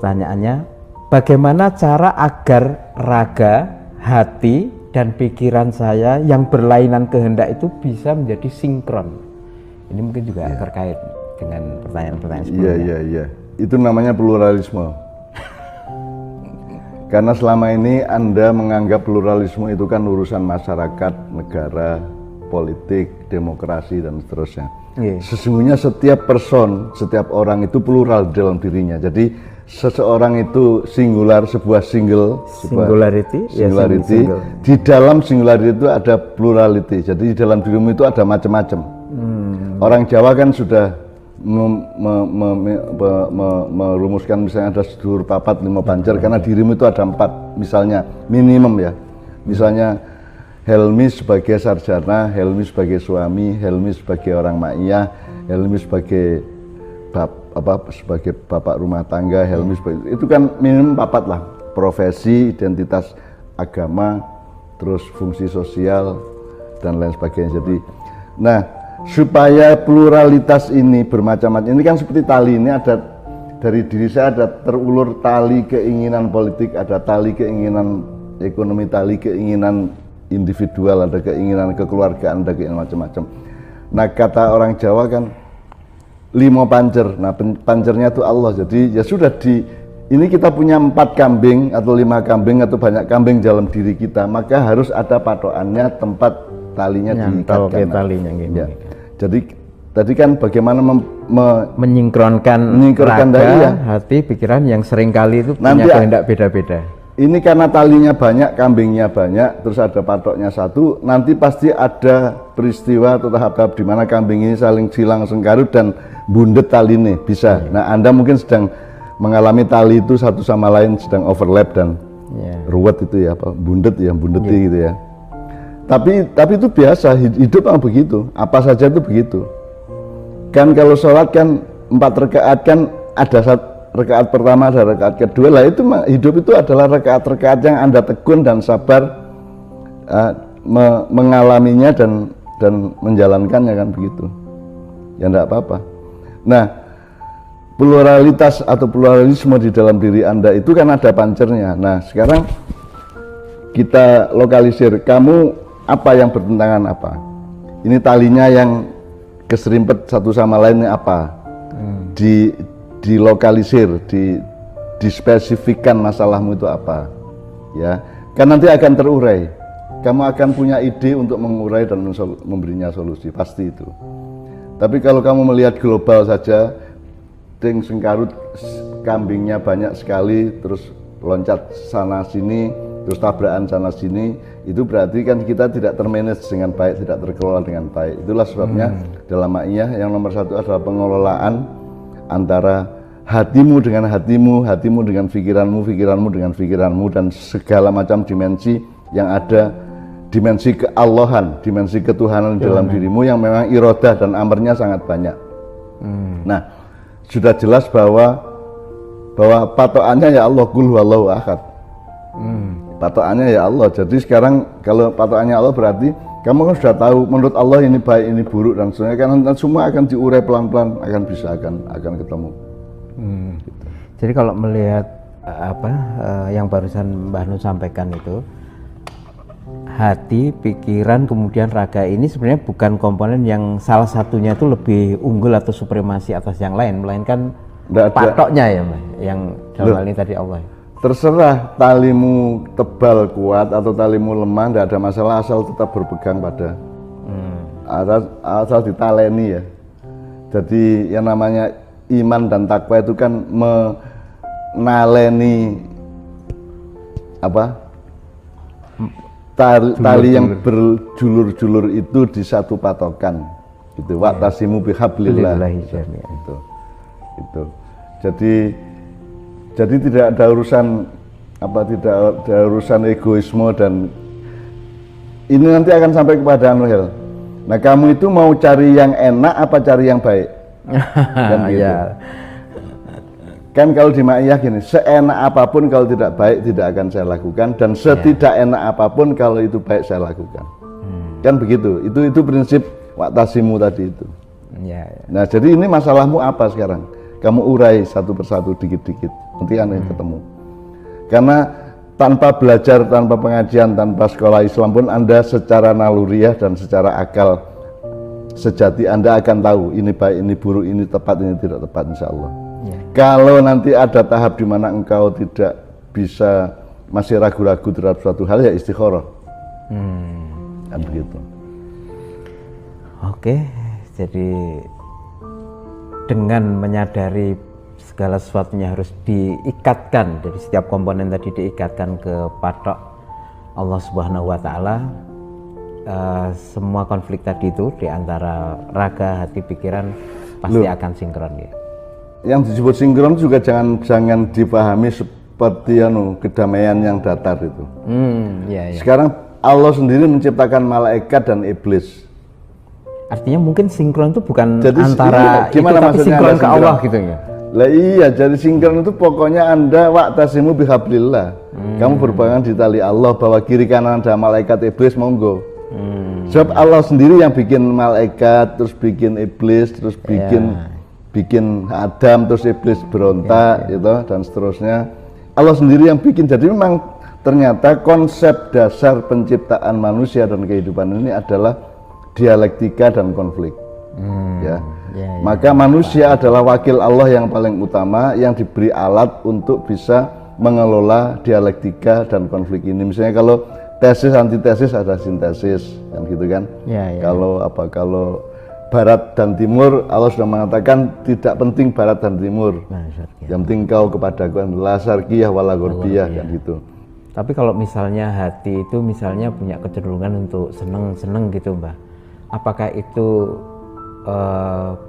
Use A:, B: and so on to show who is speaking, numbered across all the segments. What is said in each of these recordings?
A: pertanyaannya, bagaimana cara agar raga, hati, dan pikiran saya yang berlainan kehendak itu bisa menjadi sinkron? Ini mungkin juga terkait dengan pertanyaan-pertanyaan sebelumnya.
B: Iya. Itu namanya pluralisme. Karena selama ini Anda menganggap pluralisme itu kan urusan masyarakat, negara, politik, demokrasi, dan seterusnya. Sesungguhnya setiap person, setiap orang itu plural dalam dirinya. Jadi seseorang itu singular, sebuah singularity. Di dalam singularity itu ada plurality. Jadi di dalam dirimu itu ada macam-macam. Orang Jawa kan sudah merumuskan misalnya ada sedulur papat lima pancer, karena dirimu itu ada 4 misalnya minimum ya. Misalnya Helmi sebagai sarjana, Helmi sebagai suami, Helmi sebagai orang ma'iyah, Helmi sebagai sebagai bapak rumah tangga, Helmi sebagai, itu kan minimum 4 lah, profesi, identitas agama, terus fungsi sosial dan lain sebagainya. Jadi, nah supaya pluralitas ini bermacam-macam, ini kan seperti tali, ini ada dari diri saya ada terulur tali keinginan politik, ada tali keinginan ekonomi, tali keinginan individual, ada keinginan kekeluargaan, ada keinginan macam-macam. Nah kata orang Jawa kan 5 pancer, nah pancernya itu Allah. Jadi ya sudah ini kita punya 4 kambing atau 5 kambing atau banyak kambing dalam diri kita, maka harus ada patokannya, tempat talinya diikatkan. Ya. Jadi tadi kan bagaimana
A: menyingkronkan raga, hati, pikiran yang seringkali itu punya kehendak beda-beda. Ini karena talinya banyak, kambingnya banyak, terus ada patoknya satu, nanti pasti ada peristiwa atau tahap-tahap di mana kambing ini saling silang sengkarut dan bundet tali ini bisa. Nah Anda mungkin sedang mengalami tali itu satu sama lain sedang overlap dan ruwet itu ya, bundet gitu ya. Tapi itu biasa, hidup memang begitu, apa saja itu begitu. Kan kalau sholat kan 4 rakaat kan ada rakaat pertama, ada rakaat kedua, lah itu hidup itu adalah rakaat-rakaat yang Anda tekun dan sabar mengalaminya dan menjalankannya, kan begitu. Ya enggak apa-apa. Nah, pluralitas atau pluralisme di dalam diri Anda itu kan ada pancernya. Nah, sekarang kita lokalisir, kamu apa yang bertentangan apa? Ini talinya yang keserimpet satu sama lainnya apa? Dilokalisir, dispesifikkan masalahmu itu apa, ya kan nanti akan terurai. Kamu akan punya ide untuk mengurai dan memberinya solusi, pasti itu. Tapi kalau kamu melihat global saja, ding sengkarut, kambingnya banyak sekali, terus loncat sana sini, terus tabrakan sana sini, itu berarti kan kita tidak termanage dengan baik, tidak terkelola dengan baik. Itulah sebabnya dalam ma'iyah yang nomor 1 adalah pengelolaan antara hatimu dengan hatimu, hatimu dengan pikiranmu, pikiranmu dengan pikiranmu, dan segala macam dimensi yang ada, dimensi keallahan, dimensi ketuhanan dalam dirimu yang memang irodah dan amarnya sangat banyak. Nah, sudah jelas bahwa patokannya ya Allah, qul huwallahu ahad. Patokannya ya Allah. Jadi sekarang kalau patokannya Allah berarti kamu kan sudah tahu menurut Allah ini baik, ini buruk dan seterusnya, kan semua akan diurai pelan-pelan, akan bisa akan ketemu. Gitu. Jadi kalau melihat yang barusan Mbah Nun sampaikan itu, hati, pikiran, kemudian raga ini sebenarnya bukan komponen yang salah satunya itu lebih unggul atau supremasi atas yang lain, melainkan patoknya ya Mbah, yang dalam hal ini tadi Allah.
B: Terserah talimu tebal kuat atau talimu lemah, tidak ada masalah asal tetap berpegang pada asal ditaleni ya. Jadi yang namanya iman dan takwa itu kan menaleni tali yang berjulur-julur itu di satu patokan gitu. Wa'tasimu bihablillah itu. Jadi tidak ada urusan tidak ada urusan egoisme, dan ini nanti akan sampai kepada Anuhel. Nah, kamu itu mau cari yang enak apa cari yang baik? Kan gitu. Kan kalau di ma'iyah gini, seenak apapun kalau tidak baik tidak akan saya lakukan, dan setidak enak apapun kalau itu baik saya lakukan. Kan begitu. Itu prinsip wa'tasimu tadi itu. Nah, jadi ini masalahmu apa sekarang? Kamu urai satu persatu dikit-dikit.
A: nanti kan ketemu. Karena tanpa belajar, tanpa pengajian, tanpa sekolah Islam pun Anda secara naluriah dan secara akal sejati Anda akan tahu ini baik, ini buruk, ini tepat, ini tidak tepat, insya Allah. Ya. Kalau nanti ada tahap di mana engkau tidak bisa, masih ragu-ragu terhadap suatu hal, ya istikharah. Kan begitu.
C: Oke, jadi dengan menyadari segala sesuatunya harus diikatkan, dari setiap komponen tadi diikatkan ke patok Allah Subhanahu wa Ta'ala, semua konflik tadi itu di antara raga, hati, pikiran pasti akan sinkron ya.
A: Yang disebut sinkron juga jangan dipahami seperti kedamaian yang datar itu.
C: Iya.
A: Sekarang Allah sendiri menciptakan malaikat dan iblis.
C: Artinya mungkin sinkron itu bukan
A: jadi,
C: antara
A: iya, gimana
C: itu, tapi sinkron ke Allah gitu ya.
A: Lah iya, jadi sinkron itu pokoknya Anda wa'tasimu bihablillah. Kamu berpegang di tali Allah, bahwa kiri kanan ada malaikat, iblis, monggo. Sebab Allah sendiri yang bikin malaikat, terus bikin iblis, terus bikin Adam, terus iblis berontak, gitu, dan seterusnya. Allah sendiri yang bikin. Jadi memang ternyata konsep dasar penciptaan manusia dan kehidupan ini adalah dialektika dan konflik. Maka manusia adalah wakil Allah yang paling utama, yang diberi alat untuk bisa mengelola dialektika dan konflik ini. Misalnya kalau tesis antitesis ada sintesis, kan gitu kan. Kalau barat dan timur, Allah sudah mengatakan tidak penting barat dan timur. Yang penting kau kepadaku la syarqiyah wala gharbiyah, kan gitu.
C: Tapi kalau misalnya hati itu misalnya punya kecenderungan untuk seneng gitu, Mbah. Apakah itu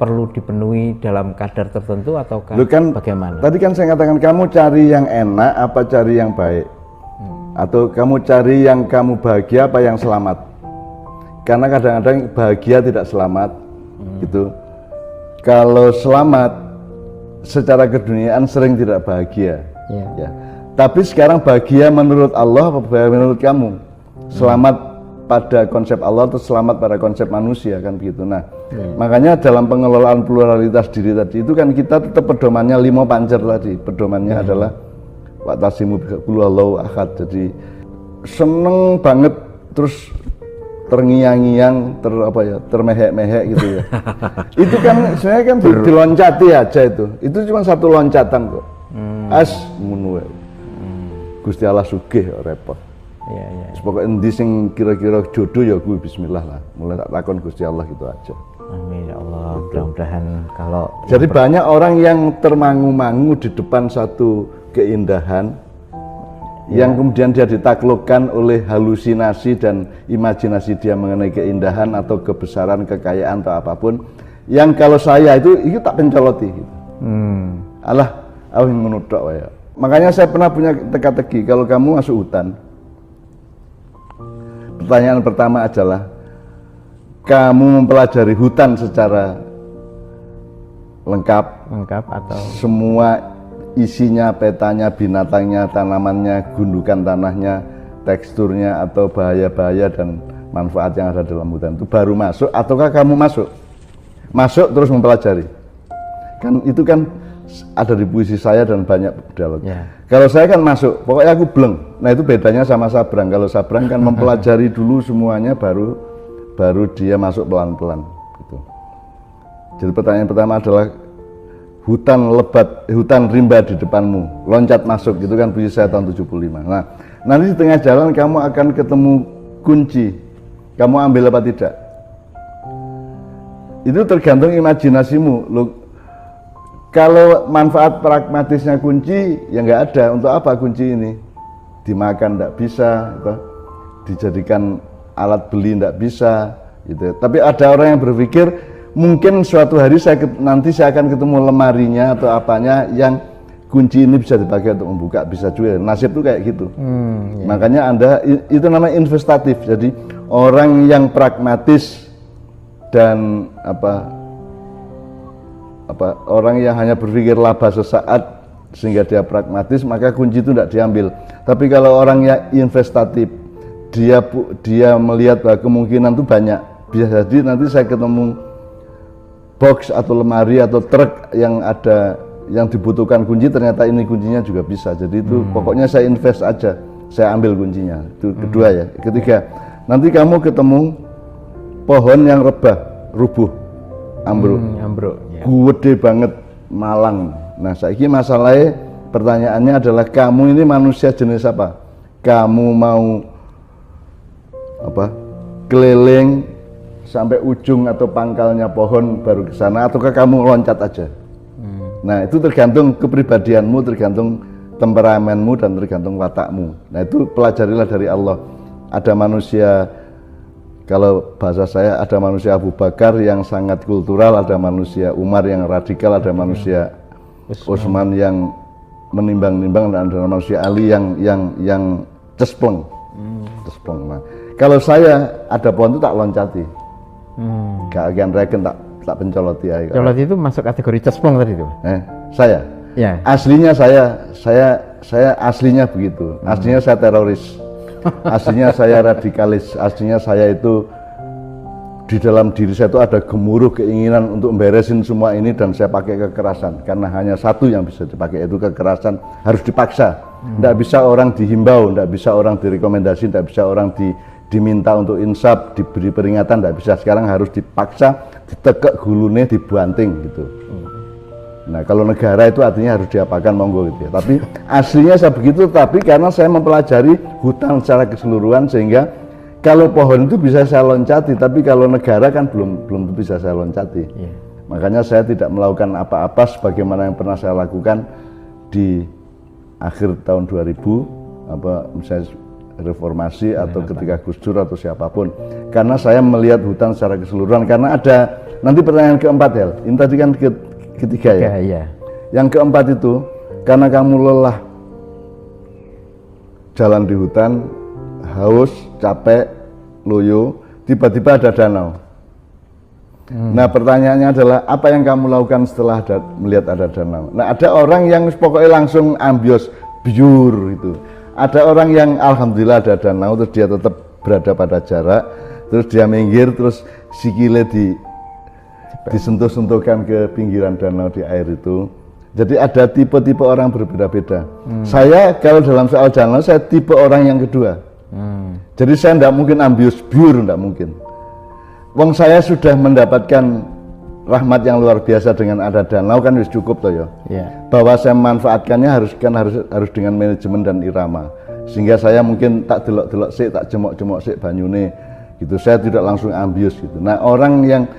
C: perlu dipenuhi dalam kadar tertentu atau bagaimana?
A: Tadi kan saya katakan kamu cari yang enak apa cari yang baik, atau kamu cari yang kamu bahagia apa yang selamat? Karena kadang-kadang bahagia tidak selamat, gitu. Kalau selamat secara keduniaan sering tidak bahagia, ya. Tapi sekarang bahagia menurut Allah apa bahagia menurut kamu? Selamat pada konsep Allah atau selamat pada konsep manusia, kan begitu. Nah, makanya dalam pengelolaan pluralitas diri tadi itu kan kita tetap pedomannya 5 pancer tadi. Pedomannya adalah wa'tasimu bihablillah ahad. Jadi seneng banget terus terngiang-ngiang, termehek-mehek gitu ya. Itu kan sebenarnya kan diloncati aja itu. Itu cuma satu loncatan kok. Ngono wae. Gusti Allah sugih repot. Pokoknya endi sing kira-kira jodoh ya gue bismillah lah. Mulai tak takon Gusti Allah gitu aja.
C: Amin ya Allah. Mudah-mudahan kalau
A: jadi banyak orang yang termangu-mangu di depan satu keindahan yang kemudian dia ditaklukkan oleh halusinasi dan imajinasi dia mengenai keindahan atau kebesaran, kekayaan atau apapun, yang kalau saya itu tak pencoloti gitu. Alah, aku ngono tok wae. Makanya saya pernah punya teka-teki, kalau kamu masuk hutan, pertanyaan pertama adalah kamu mempelajari hutan secara lengkap
C: atau
A: semua isinya, petanya, binatangnya, tanamannya, gundukan tanahnya, teksturnya, atau bahaya-bahaya dan manfaat yang ada dalam hutan itu baru masuk, ataukah kamu masuk terus mempelajari? Kan itu kan ada di puisi saya dan banyak dialog. Kalau saya kan masuk, pokoknya aku bleng. Nah itu bedanya sama Sabrang. Kalau Sabrang kan mempelajari dulu semuanya, baru dia masuk pelan-pelan gitu. Jadi pertanyaan pertama adalah hutan lebat, hutan rimba di depanmu, loncat masuk, gitu kan puisi saya tahun 75. Nah nanti di tengah jalan kamu akan ketemu kunci, kamu ambil apa tidak? Itu tergantung imajinasimu. Kalau manfaat pragmatisnya kunci, ya nggak ada. Untuk apa kunci ini? Dimakan nggak bisa, atau dijadikan alat beli nggak bisa, gitu. Tapi ada orang yang berpikir mungkin suatu hari nanti saya akan ketemu lemarinya atau apanya yang kunci ini bisa dipakai untuk membuka, bisa juga. Nasib tuh kayak gitu. Makanya itu namanya investatif. Jadi orang yang pragmatis dan orang yang hanya berpikir laba sesaat sehingga dia pragmatis, maka kunci itu tidak diambil. Tapi kalau orang yang investatif, dia melihat bahwa kemungkinan itu banyak. Bisa jadi nanti saya ketemu box atau lemari atau truk yang ada yang dibutuhkan kunci ternyata ini kuncinya juga bisa. Jadi itu pokoknya saya invest aja, saya ambil kuncinya. Itu kedua ya. Ketiga, nanti kamu ketemu pohon yang rubuh, ambruk,
C: ya.
A: gede banget, malang. Nah, saiki masalahnya pertanyaannya adalah kamu ini manusia jenis apa? Kamu mau apa? Keliling sampai ujung atau pangkalnya pohon baru ke sana, ataukah kamu loncat aja? Nah, itu tergantung kepribadianmu, tergantung temperamenmu dan tergantung watakmu. Nah, itu pelajarilah dari Allah. Ada manusia, kalau bahasa saya, ada manusia Abu Bakar yang sangat kultural, ada manusia Umar yang radikal, ada manusia Utsman yang menimbang-nimbang, dan ada manusia Ali yang cespleng. Cespleng. Nah, kalau saya ada pohon itu tak loncati. Gak akan reken tak pencoloti aja.
C: Colot itu masuk kategori cesplong tadi itu.
A: Saya.
C: Ya.
A: Aslinya saya aslinya begitu. Aslinya saya teroris. Aslinya saya radikalis. Aslinya saya itu di dalam diri saya itu ada gemuruh keinginan untuk memberesin semua ini, dan saya pakai kekerasan karena hanya satu yang bisa dipakai, itu kekerasan. Harus dipaksa. Tidak bisa orang dihimbau, tidak bisa orang direkomendasi, tidak bisa orang diminta untuk insaf, diberi peringatan, tidak bisa. Sekarang harus dipaksa, ditekek gulune, dibanting gitu. Nah, kalau negara itu artinya harus diapakan, monggo gitu ya. Tapi aslinya saya begitu, tapi karena saya mempelajari hutan secara keseluruhan, sehingga kalau pohon itu bisa saya loncati, tapi kalau negara kan belum bisa saya loncati. Makanya saya tidak melakukan apa-apa sebagaimana yang pernah saya lakukan di akhir tahun 2000, misalnya reformasi atau ketika Gus Dur atau siapapun, karena saya melihat hutan secara keseluruhan. Karena ada nanti pertanyaan keempat ya, ini tadi kan ketiga ya. Yang keempat itu karena kamu lelah jalan di hutan, haus, capek, loyo, tiba-tiba ada danau. Nah, pertanyaannya adalah apa yang kamu lakukan setelah melihat ada danau? Nah, ada orang yang pokoknya langsung ambios biur itu. Ada orang yang alhamdulillah ada danau, terus dia tetap berada pada jarak, terus dia minggir, terus sikile disentuh-sentuhkan ke pinggiran danau di air itu. Jadi ada tipe-tipe orang berbeda-beda. Saya kalau dalam soal danau, saya tipe orang yang kedua. Jadi saya tidak mungkin ambius biur, tidak mungkin. Wong saya sudah mendapatkan rahmat yang luar biasa dengan ada danau, kan harus cukup toh ya. Bahwa saya memanfaatkannya harus dengan manajemen dan irama, sehingga saya mungkin tak delok-delok sik, tak jemok-jemok sik banyune gitu. Saya tidak langsung ambius gitu. Nah, orang yang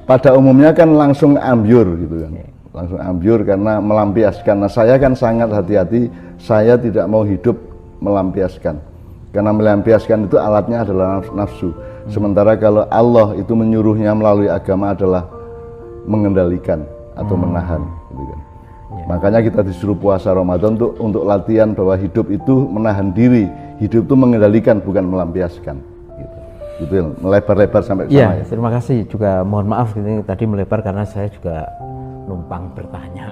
A: pada umumnya kan langsung ambiur gitu kan. Langsung ambiur karena melampiaskan. Nah, saya kan sangat hati-hati, saya tidak mau hidup melampiaskan. Karena melampiaskan itu alatnya adalah nafsu. Sementara kalau Allah itu menyuruhnya melalui agama adalah mengendalikan atau menahan gitu kan. Makanya kita disuruh puasa Ramadan untuk latihan bahwa hidup itu menahan diri, hidup itu mengendalikan bukan melampiaskan gitu. Gitu ya, melebar-lebar sampai ke sana.
C: Terima kasih juga, mohon maaf ini tadi melebar karena saya juga numpang bertanya.